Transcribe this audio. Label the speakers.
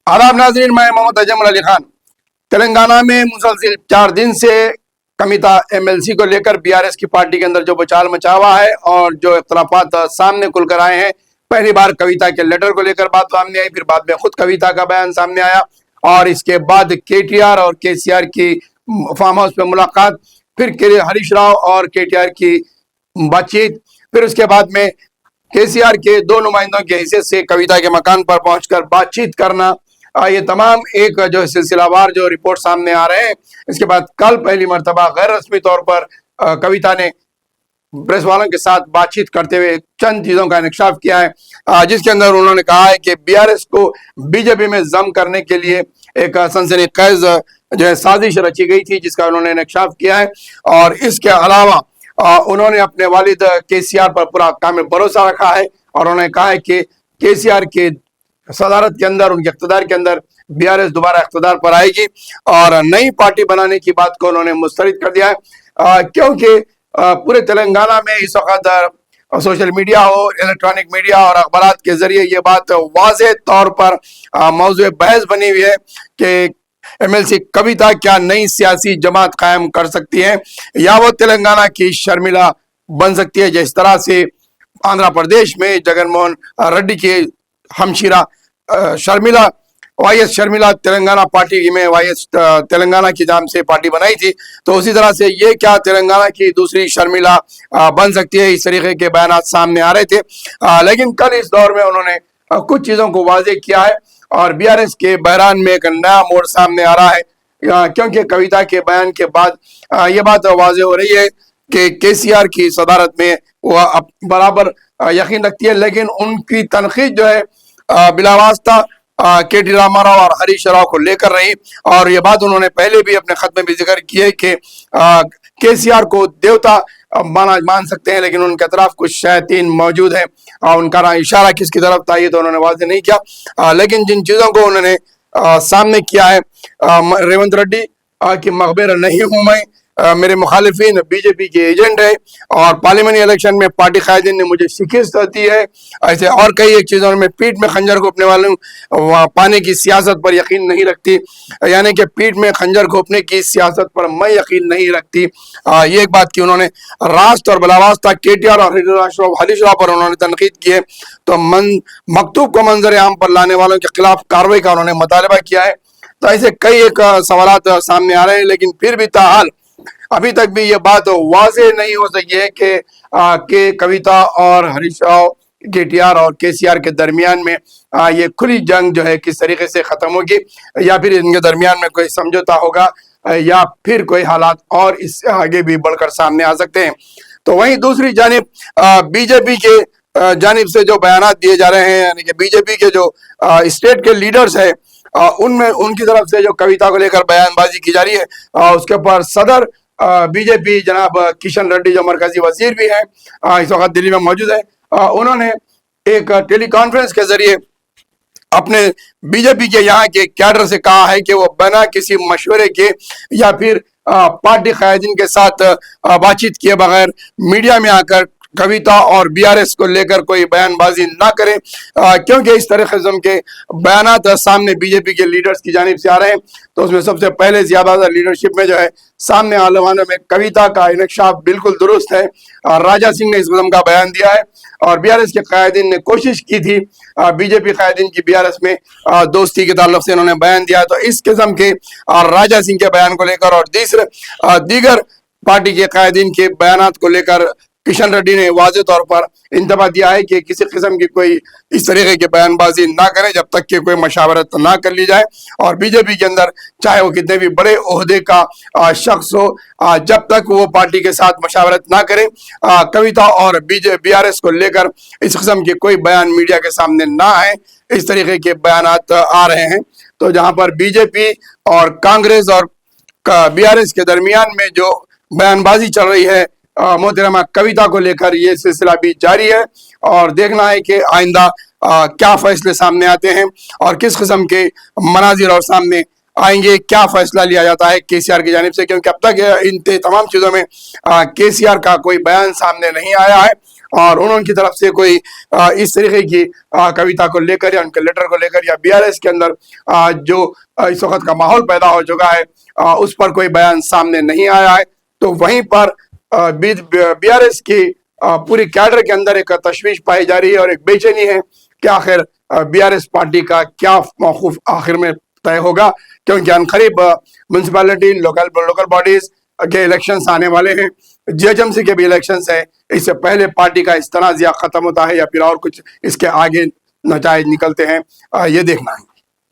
Speaker 1: आदाब नाजरीन, मैं मोहम्मद अजमल अली खान। तेलंगाना में मुसलसिल 4 दिन से कविता एमएलसी को लेकर बीआरएस की पार्टी के अंदर जो बचाल मचा हुआ है और जो इख्तलाफात सामने खुल कर आए हैं। पहली बार कविता के लेटर को लेकर बात सामने आई, फिर बाद में खुद कविता का बयान सामने आया और इसके बाद केटीआर और केसीआर की फार्म हाउस पे मुलाकात, फिर हरीश राव और केटीआर की बातचीत, फिर उसके बाद में केसीआर के 2 नुमाइंदों के हिस्से से कविता के मकान पर पहुंचकर बातचीत करना, ये तमाम एक जो सिलसिलावार जो रिपोर्ट सामने आ रहे हैं। इसके बाद कल पहली मर्तबा गैर रस्मी तौर पर कविता ने प्रेस वालों के साथ बातचीत करते हुए चंद चीजों का इंकशाफ किया है, जिसके अंदर उन्होंने कहा है कि बीआरएस को बीजेपी में जम करने के लिए एक सनसनीखेज जो है साजिश रची गई थी, जिसका उन्होंने इंकशाफ किया है। और इसके अलावा उन्होंने अपने वालिद केसीआर पर पूरा कामिल भरोसा रखा है और उन्होंने कहा है कि केसीआर के सदारत के अंदर, उनके इख्तिदार के अंदर बीआरएस दोबारा इख्तिदार पर आएगी और नई पार्टी बनाने की बात को उन्होंने मुस्तरद कर दिया है, क्योंकि पूरे तेलंगाना में इस वक्त सोशल मीडिया हो, इलेक्ट्रॉनिक मीडिया और अखबारात के जरिए ये बात वाज़ेह तौर पर मौज़ूए बहस बनी हुई है कि एमएलसी कविता क्या नई सियासी जमात कायम कर सकती है या वो तेलंगाना की शर्मिला बन सकती है, जिस तरह से आंध्र प्रदेश में जगनमोहन रेड्डी के हमशीरा शर्मिला वाईएस शर्मिला तेलंगाना पार्टी में वाईएस तेलंगाना की जाम से पार्टी बनाई थी, तो उसी तरह से ये क्या तेलंगाना की दूसरी शर्मिला बन सकती है, इस तरीके के बयान सामने आ रहे थे। लेकिन कल इस दौर में उन्होंने कुछ चीज़ों को वाज़ेह किया है और बीआरएस के बहरान में एक नया मोड़ सामने आ रहा है, क्योंकि कविता के बयान के बाद ये बात वाज़ेह हो रही है कि केसीआर की सदारत में वह बराबर यकीन रखती है, लेकिन उनकी तनकीद जो है बिलावास्ता केटी रामाराव और हरीश राव को लेकर रही। और ये बात उन्होंने पहले भी अपने खत में भी जिक्र की है कि केसीआर को देवता मान सकते हैं, लेकिन उनके तरफ कुछ शैतान मौजूद है। उनका इशारा किसकी तरफ था ये तो उन्होंने वाज़ेह नहीं किया, लेकिन जिन चीज़ों को उन्होंने सामने किया है, रेवंत रेड्डी की मखबिर नहीं हूँ मैं, मेरे मुखालिफिन बीजेपी के एजेंट है और पार्लियामेंट इलेक्शन में पार्टी कायदीन ने मुझे शिकस्त दी है, ऐसे और कई एक चीज़ों में पीठ में खंजर घोंपने वालों पाने की सियासत पर यकीन नहीं रखती, यानी कि पीठ में खंजर घोंपने की सियासत पर मैं यकीन नहीं रखती। ये एक बात की उन्होंने रास्त और बलावास्ता केटीआर और हरीश राव पर उन्होंने तनकीद की है, तो मकतूब को मंजर आम पर लाने वालों के खिलाफ कार्रवाई का उन्होंने मुतालबा किया है। तो ऐसे कई एक सवालात सामने आ रहे हैं, लेकिन फिर भी ताहाल अभी तक भी ये बात वाज़ेह नहीं हो सकी है कि कविता और हरीश राव, केटीआर और केसीआर के दरमियान में ये खुली जंग जो है किस तरीके से खत्म होगी, या फिर इनके दरमियान में कोई समझौता होगा, या फिर कोई हालात और इससे आगे भी बढ़कर सामने आ सकते हैं। तो वहीं दूसरी जानिब बीजेपी के जानिब से जो बयानात दिए जा रहे हैं, यानी कि बीजेपी के जो स्टेट के लीडर्स है उनमें उनकी तरफ से जो कविता को लेकर बयानबाजी की जा रही है, उसके ऊपर सदर बीजेपी जनाब किशन रेड्डी जो मरकजी वजीर भी हैं, इस वक्त दिल्ली में मौजूद है, उन्होंने एक टेली कॉन्फ्रेंस के जरिए अपने बीजेपी के यहाँ के कैडर से कहा है कि वो बिना किसी मशवरे के या फिर पार्टी कायदीन के साथ बातचीत किए बगैर मीडिया में आकर कविता और बीआरएस को लेकर कोई बयानबाजी ना करें, क्योंकि इस तरह किस्म के बयानात सामने बीजेपी के लीडर्स की जानिब से आ रहे हैं। तो उसमें सबसे पहले ज़्यादातर लीडरशिप में जो है सामने आने वालों में कविता का इंकशाफ बिल्कुल दुरुस्त है, राजा सिंह ने इस किस्म का बयान दिया है और बीआरएस के कायदीन ने कोशिश की थी, बीजेपी कायदीन की बीआरएस में दोस्ती के ताल्लुक से उन्होंने बयान दिया। तो इस किस्म के राजा सिंह के बयान को लेकर और दीगर पार्टी के कायदीन के बयानात को लेकर किशन रेड्डी ने वाज़ेह तौर पर इंतबा दिया है कि किसी किस्म की कोई इस तरीके की बयानबाजी ना करें जब तक कि कोई मशावरत ना कर ली जाए, और बीजेपी के अंदर चाहे वो कितने भी बड़े ओहदे का शख्स हो, जब तक वो पार्टी के साथ मशावरत ना करें, कविता और बीआरएस को लेकर इस किस्म के कोई बयान मीडिया के सामने ना आए, इस तरीके के बयानात आ रहे हैं। तो जहाँ पर बीजेपी और कांग्रेस और बीआरएस के दरमियान में जो बयानबाजी चल रही है मोहतरमा कविता को लेकर, ये सिलसिला भी जारी है और देखना है कि आइंदा क्या फैसले सामने आते हैं और किस किस्म के मनाजिर और सामने आएंगे, क्या फैसला लिया जाता है केसीआर की जानिब से, क्योंकि अब तक इन तमाम चीज़ों में केसीआर का कोई बयान सामने नहीं आया है اور انہوں کی طرف سے کوئی اس طریقے کی کویتا کو لے کر یا ان کے لیٹر کو لے کر یا BRS کے اندر جو اس وقت کا ماحول پیدا ہو چکا ہے اس پر کوئی بیان سامنے نہیں آیا ہے. تو وہیں پر BRS کی پوری کیڈر کے اندر ایک تشویش پائی جا رہی ہے اور ایک بے چینی ہے کہ آخر BRS پارٹی کا کیا موقف آخر میں طے ہوگا, کیونکہ عنقریب میونسپلٹی لوکل باڈیز کے الیکشنز آنے والے ہیں, GHMC کے بھی الیکشنز ہیں. اس سے پہلے پارٹی کا اس تنازعہ ختم ہوتا ہے یا پھر اور کچھ اس کے آگے نتائج نکلتے ہیں, یہ دیکھنا ہے.